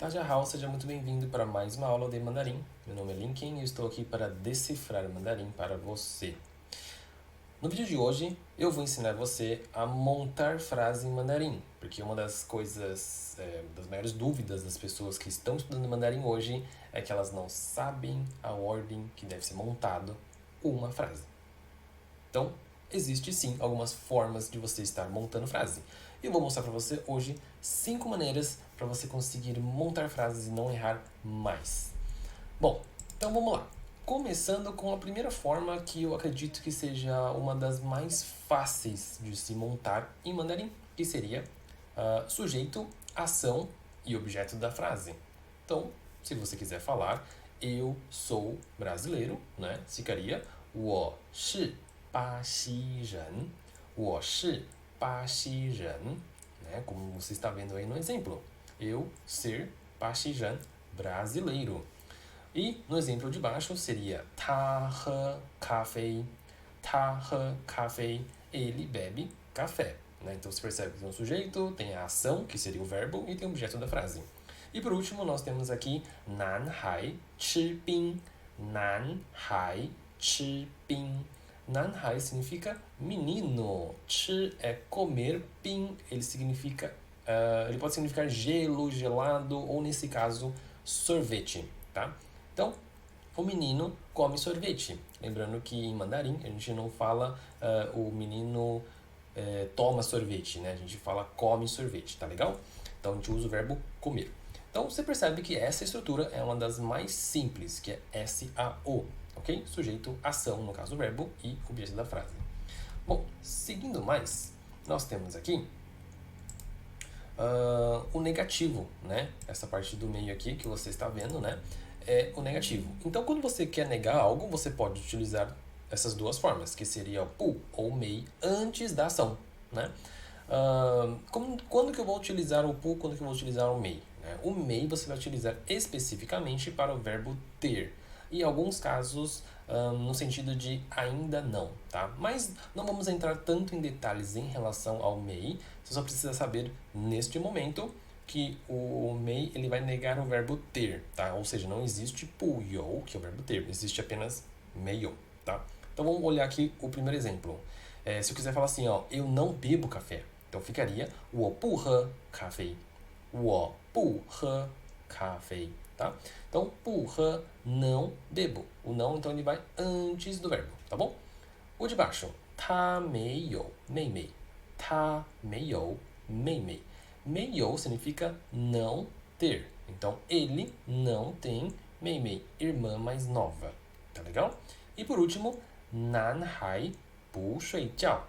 Daja seja muito bem-vindo para mais uma aula de mandarim. Meu nome é Linkin e estou aqui para decifrar mandarim para você. No vídeo de hoje, eu vou ensinar você a montar frase em mandarim, porque uma das coisas, das maiores dúvidas das pessoas que estão estudando mandarim hoje é que elas não sabem a ordem que deve ser montado uma frase. Então, existe sim algumas formas de você estar montando frase. E eu vou mostrar para você hoje 5 maneiras para você conseguir montar frases e não errar mais. Bom, então vamos lá. Começando com a primeira forma que eu acredito que seja uma das mais fáceis de se montar em mandarim, que seria sujeito, ação e objeto da frase. Então, se você quiser falar, eu sou brasileiro, né? Ficaria 我是巴西人，我是巴西人, né? Como você está vendo aí no exemplo. Eu ser 巴西人 brasileiro. E no exemplo de baixo seria 他喝咖啡, 他喝咖啡, ele bebe café. Né? Então você percebe que tem um sujeito, tem a ação, que seria o verbo, e tem o objeto da frase. E por último, nós temos aqui 男孩吃冰, 男孩吃冰. Nanhai significa menino. Chi é comer. Pin ele pode significar gelo, gelado ou nesse caso sorvete, tá? Então, o menino come sorvete. Lembrando que em mandarim a gente não fala o menino toma sorvete, né? A gente fala come sorvete, tá legal? Então a gente usa o verbo comer. Então você percebe que essa estrutura é uma das mais simples, que é SAO, ok? Sujeito, ação, no caso o verbo, e objeto da frase. Bom, seguindo mais, nós temos aqui o negativo, né? Essa parte do meio aqui que você está vendo, né? É o negativo. Então, quando você quer negar algo, você pode utilizar essas duas formas, que seria o pu ou mei antes da ação, né? Quando que eu vou utilizar o pu, quando que eu vou utilizar o mei? Né? O mei você vai utilizar especificamente para o verbo ter. E em alguns casos, no sentido de ainda não, tá? Mas não vamos entrar tanto em detalhes em relação ao mei. Você só precisa saber, neste momento, que o mei ele vai negar o verbo ter, tá? Ou seja, não existe puyo, que é o verbo ter, existe apenas meio, tá? Então vamos olhar aqui o primeiro exemplo. Se eu quiser falar assim, ó, eu não bebo café, então ficaria 我不喝咖啡，我不喝咖啡, tá? Então, 不喝 não bebo. O não então ele vai antes do verbo, tá bom? O de baixo, 他没有妹妹，他没有妹妹。没有 significa não ter. Então, ele não tem 妹妹, irmã mais nova. Tá legal? E por último, 男孩不睡觉，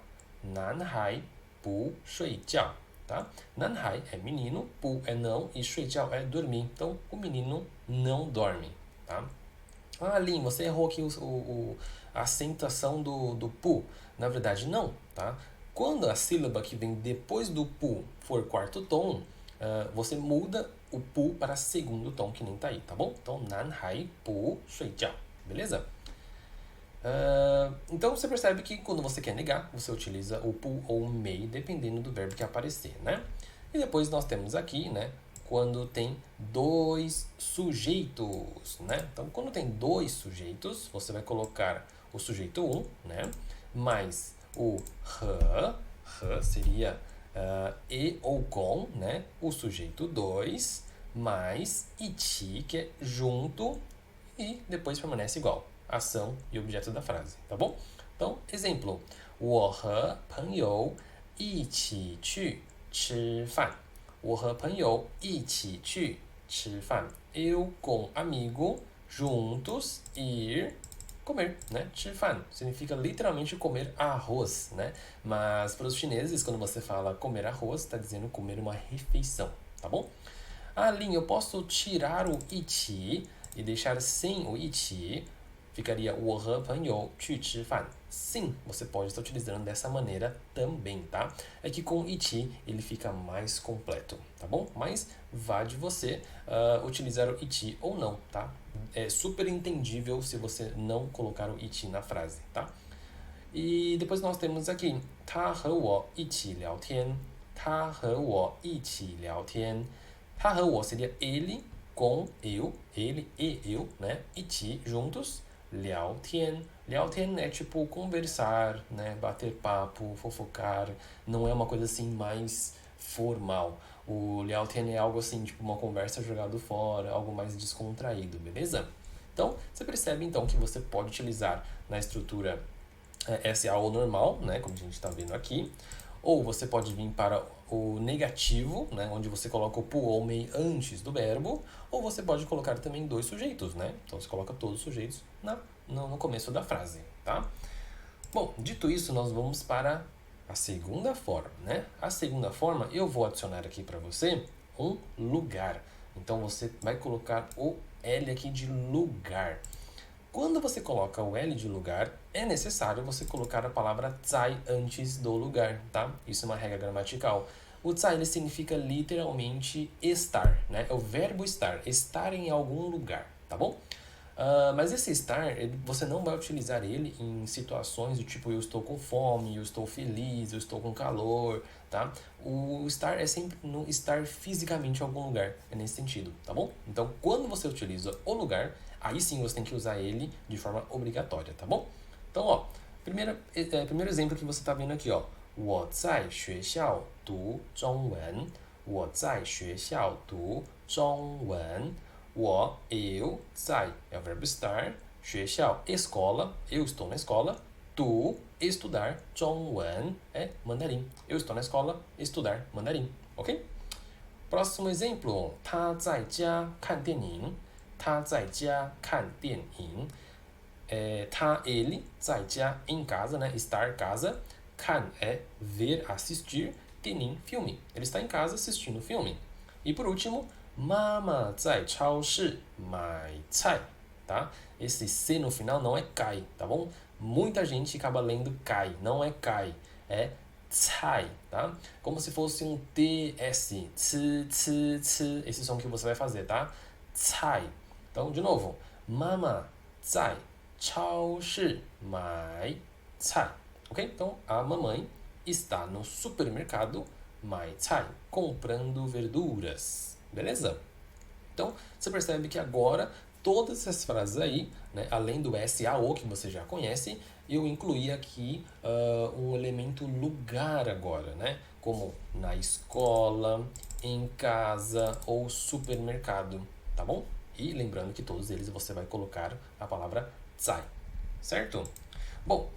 男孩不睡觉. Tá? Nanhai é menino, pu é não e 睡觉 é dormir. Então, o menino não dorme. Tá? Ah, Lin, você errou aqui a acentuação do pu. Na verdade, não. Tá? Quando a sílaba que vem depois do pu for quarto tom, você muda o pu para segundo tom, que nem tá aí, tá bom? Então, nanhai pu 睡觉. Beleza? Então você percebe que quando você quer negar, você utiliza o pu ou o mei, dependendo do verbo que aparecer, né? E depois nós temos aqui, né, quando tem dois sujeitos, né? Então, quando tem dois sujeitos, você vai colocar o sujeito 1, né, mais o he seria e ou com, né, o sujeito 2, mais ichi, que é junto, e depois permanece igual. Ação e objeto da frase, tá bom? Então, exemplo, 我和朋友一起去吃饭。我和朋友一起去吃饭. Eu com amigo juntos ir comer, né? 吃饭 significa literalmente comer arroz, né? Mas para os chineses, quando você fala comer arroz, está dizendo comer uma refeição, tá bom? Ah, Lin, eu posso tirar o ichi e deixar sem o ichi. Ficaria 我和朋友去吃饭. Sim, você pode estar utilizando dessa maneira também, tá? É que com ichi ele fica mais completo, tá bom? Mas vá de você utilizar o ichi ou não, tá? É super entendível se você não colocar o ichi na frase, tá? E depois nós temos aqui 他和我一起聊天，他和我一起聊天。他和我 seria ele com eu, ele e eu, né? E ti, juntos. 聊天. 聊天é tipo conversar, né? Bater papo, fofocar. Não é uma coisa assim mais formal. O 聊天 é algo assim, tipo uma conversa jogada fora, algo mais descontraído, beleza? Então, você percebe então que você pode utilizar na estrutura SA ou normal, né? Como a gente está vendo aqui. Ou você pode vir para o negativo, né, onde você coloca o pu ou mei antes do verbo, ou você pode colocar também dois sujeitos, né? Então você coloca todos os sujeitos no começo da frase, tá? Bom, dito isso, nós vamos para a segunda forma, né? A segunda forma, eu vou adicionar aqui para você um lugar. Então você vai colocar o L aqui de lugar. Quando você coloca o L de lugar, é necessário você colocar a palavra zai antes do lugar, tá? Isso é uma regra gramatical. O zai, ele significa literalmente estar, né? É o verbo estar em algum lugar, tá bom? Mas esse estar, você não vai utilizar ele em situações do tipo eu estou com fome, eu estou feliz, eu estou com calor, tá? O estar é sempre no estar fisicamente em algum lugar, é nesse sentido, tá bom? Então, quando você utiliza o lugar, aí sim você tem que usar ele de forma obrigatória, tá bom? Então, ó, primeiro exemplo que você está vendo aqui, ó. 我在学校读中文。我在学校读中文。eu, 在 é o verbo estar, 学校 escola, eu estou na escola, tu, estudar, 中文 é mandarim, eu estou na escola, estudar mandarim, ok? Próximo exemplo, 他在家看电影，他在家看电影，ele, 在家 em casa, né, estar casa, 看 é ver, assistir, 电影 filme, ele está em casa assistindo filme. E por último, 妈妈在超市买菜, tá? Esse C no final não é cai, tá bom? Muita gente acaba lendo cai, não é cai, é cai, tá? Como se fosse um TS, esse som que você vai fazer, tá? Cai. Então, de novo, 妈妈在超市买菜, ok? Então, a mamãe está no supermercado 买菜, comprando verduras. Beleza? Então, você percebe que agora todas essas frases aí, né, além do SAO que você já conhece, eu incluí aqui um elemento lugar agora, né? Como na escola, em casa ou supermercado, tá bom? E lembrando que todos eles você vai colocar a palavra zai, certo? Bom,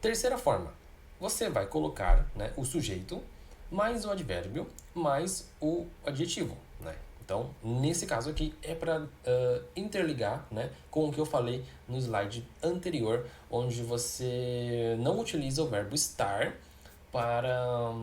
terceira forma, você vai colocar, né, o sujeito mais o advérbio mais o adjetivo, né? Então, nesse caso aqui, é para interligar, né, com o que eu falei no slide anterior, onde você não utiliza o verbo estar para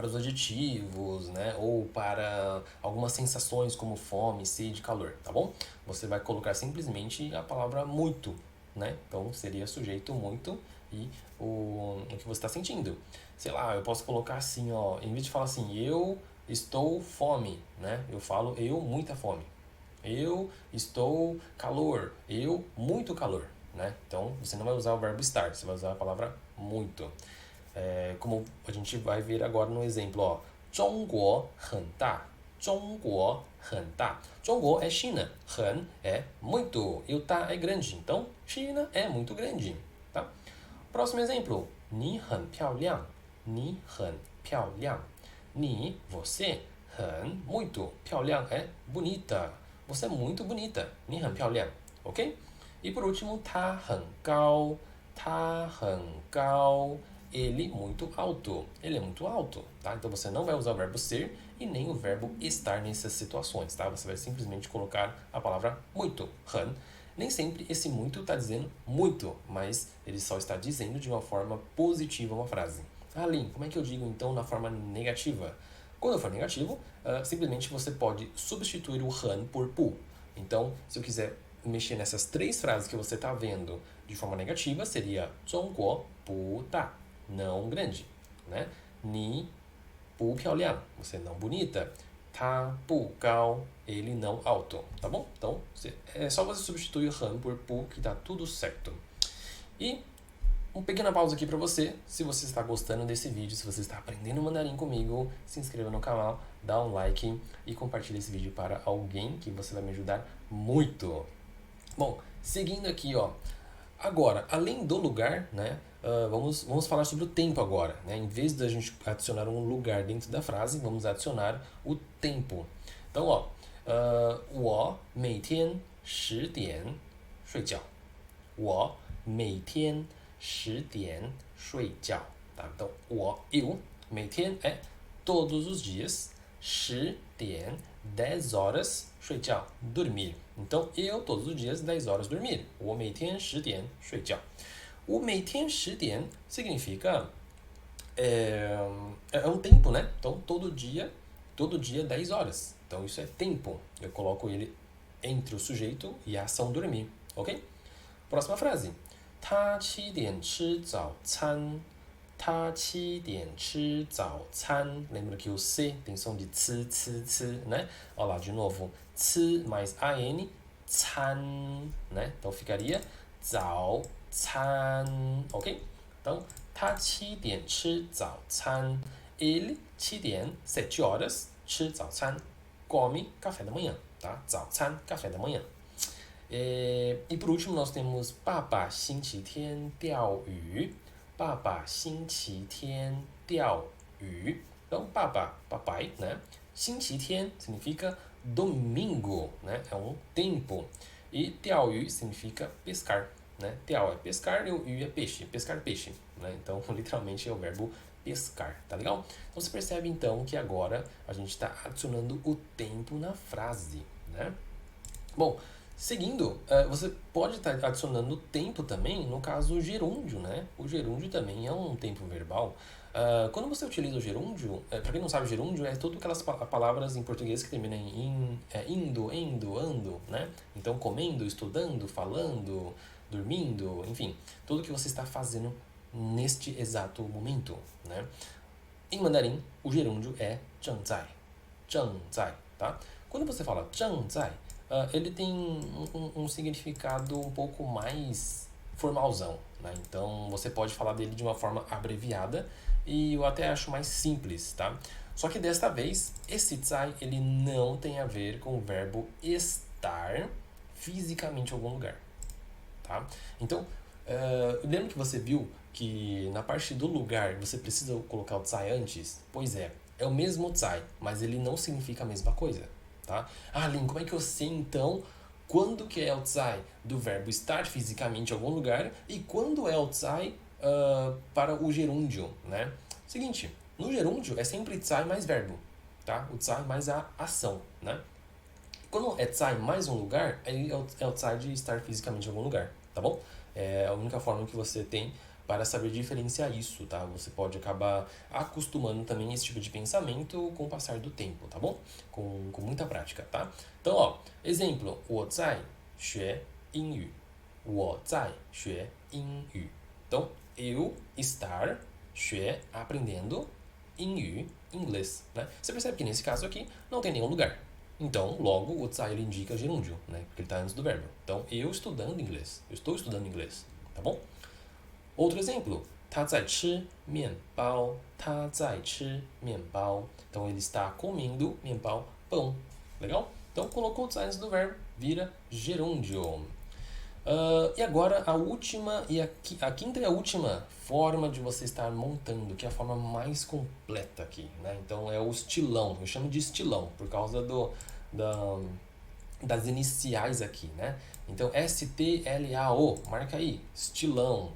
os adjetivos, né, ou para algumas sensações como fome, sede, calor, tá bom? Você vai colocar simplesmente a palavra muito, né? Então, seria sujeito muito e o que você está sentindo. Sei lá, eu posso colocar assim, ó, em vez de falar assim, eu estou fome, né? Eu falo eu muita fome. Eu estou calor. Eu muito calor, né? Então, você não vai usar o verbo estar, você vai usar a palavra muito. Como a gente vai ver agora no exemplo, ó. 中国很大. 中国很大. 中国é China. 很 é muito. E o tá é grande. Então, China é muito grande, tá? Próximo exemplo. 你很漂亮. 你很漂亮. 你, você, 很, muito, 漂亮 é bonita. Você é muito bonita. 你很漂亮, ok? E por último, 他很高. 他很高. Ele muito alto. Ele é muito alto, tá? Então você não vai usar o verbo ser e nem o verbo estar nessas situações, tá? Você vai simplesmente colocar a palavra muito, 很. Nem sempre esse muito está dizendo muito, mas ele só está dizendo de uma forma positiva uma frase. Ah, Lin, como é que eu digo então na forma negativa? Quando for negativo, simplesmente você pode substituir o 很 por 不. Então, se eu quiser mexer nessas três frases que você está vendo de forma negativa, seria 中国不大, não grande, né? 你不漂亮, você não bonita. 他不高, ele não alto, tá bom? Então, é só você substituir o 很 por 不 que tá tudo certo. E uma pequena pausa aqui para você. Se você está gostando desse vídeo, se você está aprendendo mandarim comigo, se inscreva no canal, dá um like e compartilha esse vídeo para alguém que você vai me ajudar muito. Bom, seguindo aqui, ó. Agora, além do lugar, né, vamos falar sobre o tempo agora. Né? Em vez da gente adicionar um lugar dentro da frase, vamos adicionar o tempo. Então, ó, 我每天10点睡觉。我每天10点睡觉。Tá? Então, eu, 每天é todos os dias, 10点 10 horas 睡觉 dormir. Então, eu todos os dias 10 horas dormir. 我每天10点睡觉。我每天10点 significa é um tempo, né? Então, todo dia 10 horas. Então, isso é tempo. Eu coloco ele entre o sujeito e a ação dormir, ok? Próxima frase. 他7点吃早餐。他7点吃早餐. Lembra que o C tem som de ts, né? Olha lá, de novo. Ts mais an, can, né? Então ficaria 早餐, ok? Então, 他7点吃早餐. Ele, 7点, 7 horas, 吃早餐. Come café da manhã, tá? 早餐, café da manhã. E por último, nós temos 爸爸星期天钓鱼。爸爸星期天钓鱼. Então, papai, né? 星期天 significa domingo, né? É um tempo. E 钓鱼 significa pescar, né? 钓 é pescar e o 鱼 é peixe, pescar peixe, né? Então, literalmente é o verbo pescar, tá legal? Então, você percebe então que agora a gente está adicionando o tempo na frase, né? Bom, seguindo, você pode estar adicionando tempo também, no caso, o gerúndio, né? O gerúndio também é um tempo verbal. Quando você utiliza o gerúndio, para quem não sabe, gerúndio é todas aquelas palavras em português que terminam em indo, endo, ando, né? Então, comendo, estudando, falando, dormindo, enfim, tudo que você está fazendo neste exato momento, né? Em mandarim, o gerúndio é 正在, 正在, tá? Quando você fala 正在, ele tem um significado um pouco mais formalzão, né? Então você pode falar dele de uma forma abreviada e eu até acho mais simples, tá? Só que desta vez, esse zai ele não tem a ver com o verbo estar fisicamente em algum lugar, tá? Então, lembra que você viu que na parte do lugar você precisa colocar o zai antes? Pois é o mesmo zai, mas ele não significa a mesma coisa. Tá? Lin, como é que eu sei então quando que é o zai do verbo estar fisicamente em algum lugar e quando é o zai para o gerúndio, né? Seguinte, no gerúndio é sempre zai mais verbo, tá? O zai mais a ação, né? Quando é zai mais um lugar, aí é o zai de estar fisicamente em algum lugar, tá bom? É a única forma que você tem para saber diferenciar isso, tá? Você pode acabar acostumando também esse tipo de pensamento com o passar do tempo, tá bom? Com muita prática, tá? Então, ó, exemplo, 我在学英语. 我在学英语. Então, eu estar, 学, aprendendo, 英语, inglês, né? Você percebe que nesse caso aqui não tem nenhum lugar. Então, logo, o 在 ele indica gerúndio, né? Porque ele está antes do verbo. Então, eu estudando inglês. Eu estou estudando inglês, tá bom? Outro exemplo, 他在吃面包. 他在吃面包. Então, ele está comendo 面包, pão. Legal? Então, colocou o 在 antes do verbo, vira gerúndio. E agora, a última e a quinta e a última forma de você estar montando, que é a forma mais completa aqui, né? Então, é o estilão. Eu chamo de estilão, por causa das iniciais aqui, né? Então, STLAO, marca aí, estilão.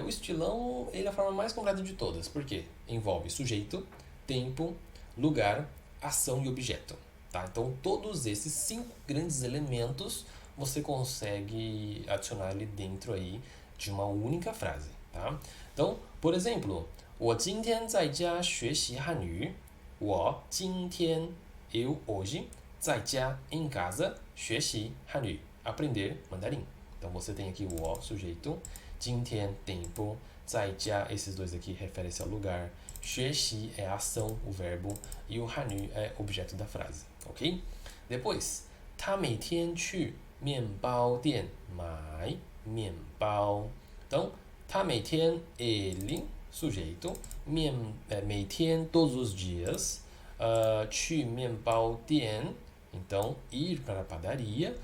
O estilão ele é a forma mais completa de todas, porque envolve sujeito, tempo, lugar, ação e objeto. Tá? Então, todos esses 5 grandes elementos você consegue adicionar ali dentro aí de uma única frase. Tá? Então, por exemplo, 我今天在家学习汉语. 我今天, eu hoje, 在家, em casa, 学习汉语, aprender mandarim. Então, você tem aqui o sujeito, 今天 tempo, 在家 esses dois aqui referem-se ao lugar, 学习 é a ação, o verbo, e o 汉语 é objeto da frase, ok? Depois, 他每天去面包店买面包. Então, 他每天 ele, sujeito, 每天 todos os dias, 去面包店, então ir para a padaria,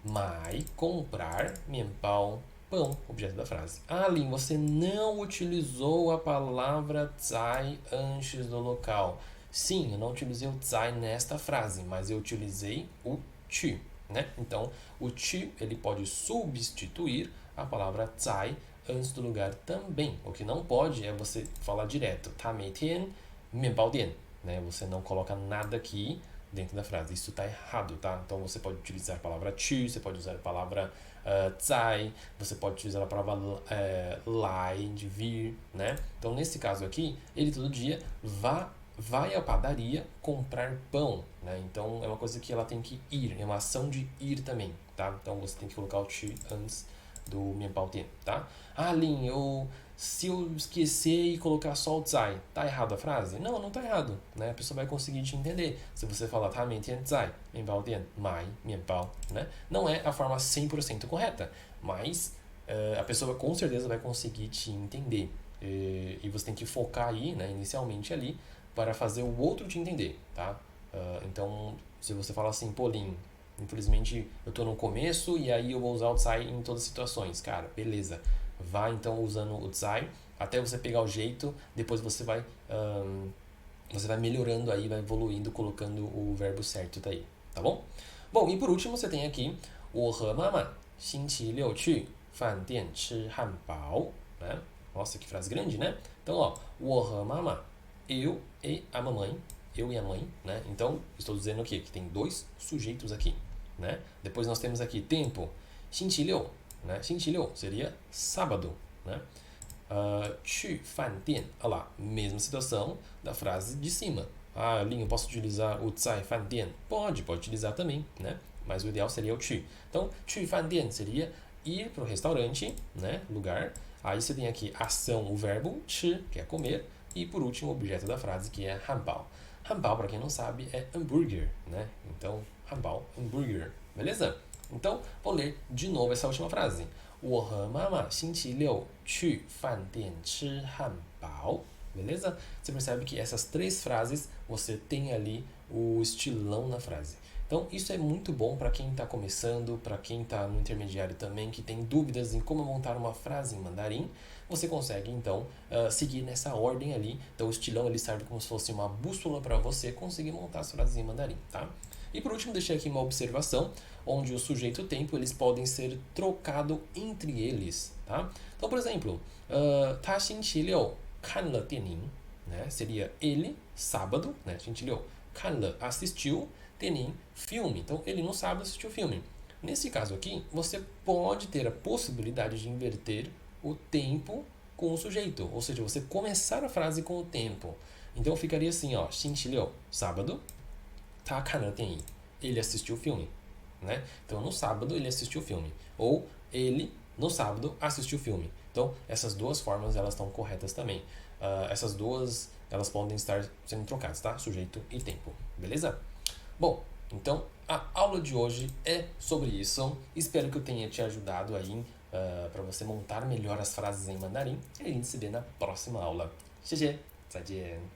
买, comprar, 面包, pão, objeto da frase. Ah, Lin, você não utilizou a palavra 在 antes do local. Sim, eu não utilizei o 在 nesta frase, mas eu utilizei o 去, né? Então, o 去, ele pode substituir a palavra 在 antes do lugar também. O que não pode é você falar direto, 他每天面包店, né? Você não coloca nada aqui dentro da frase. Isso está errado, tá? Então você pode utilizar a palavra 去, você pode usar a palavra 在, você pode utilizar a palavra 来, de vir, né? Então nesse caso aqui, ele todo dia vai à padaria comprar pão, né? Então é uma coisa que ela tem que ir, é uma ação de ir também, tá? Então você tem que colocar o 去 antes do 面包店, tá? Ah, Lin, se eu esquecer e colocar só o 在, tá errado a frase? Não, não tá errado, né? A pessoa vai conseguir te entender. Se você falar 他每天在面包店买面包, né? Não é a forma 100% correta, mas a pessoa com certeza vai conseguir te entender. E você tem que focar aí, né, inicialmente ali, para fazer o outro te entender, tá? Então, se você fala assim, pô, Lin, infelizmente eu tô no começo e aí eu vou usar o 在 em todas as situações. Cara, beleza. Vai então usando o 在 até você pegar o jeito, depois você vai melhorando aí, vai evoluindo, colocando o verbo certo daí, tá bom? Bom, e por último você tem aqui 我和妈妈星期六去饭店吃汉堡, né? Nossa, que frase grande, né? Então, ó, 我和妈妈, eu e a mamãe, eu e a mãe, né? Então, estou dizendo o quê? Que tem dois sujeitos aqui, né? Depois nós temos aqui tempo, 星期六, né? 星期六 seria sábado, né? 去饭店, olha lá, mesma situação da frase de cima. Ah, Lin, eu posso utilizar o 在饭店? Pode utilizar também, né? Mas o ideal seria o 去. Então, 去饭店 seria ir para o restaurante, né? Lugar. Aí você tem aqui ação, o verbo 吃, que é comer. E por último, o objeto da frase, que é 汉堡. 汉堡, para quem não sabe, é hambúrguer, né? Então, 汉堡, hambúrguer. Beleza? Então, vou ler de novo essa última frase. 我和妈妈星期六去饭店吃汉堡. Beleza? Você percebe que essas três frases, você tem ali o estilão na frase. Então, isso é muito bom para quem está começando, para quem está no intermediário também, que tem dúvidas em como montar uma frase em mandarim. Você consegue, então, seguir nessa ordem ali. Então, o estilão ele serve como se fosse uma bússola para você conseguir montar as frases em mandarim, tá? E por último, deixei aqui uma observação, onde o sujeito e o tempo eles podem ser trocados entre eles, tá? Então, por exemplo, 他星期六看了电影, né? Seria ele, sábado, né? 星期六看了, assistiu, 电影, filme. Então, ele no sábado assistiu o filme. Nesse caso aqui, você pode ter a possibilidade de inverter o tempo com o sujeito. Ou seja, você começar a frase com o tempo. Então, ficaria assim, ó. 星期六, sábado. 他看了电影, ele assistiu o filme, né? Então, no sábado, ele assistiu o filme. Ou, ele, no sábado, assistiu o filme. Então, essas duas formas, elas estão corretas também. Essas duas, elas podem estar sendo trocadas, tá? Sujeito e tempo. Beleza? Bom, então a aula de hoje é sobre isso. Espero que eu tenha te ajudado aí para você montar melhor as frases em mandarim. E a gente se vê na próxima aula. 谢谢，再见。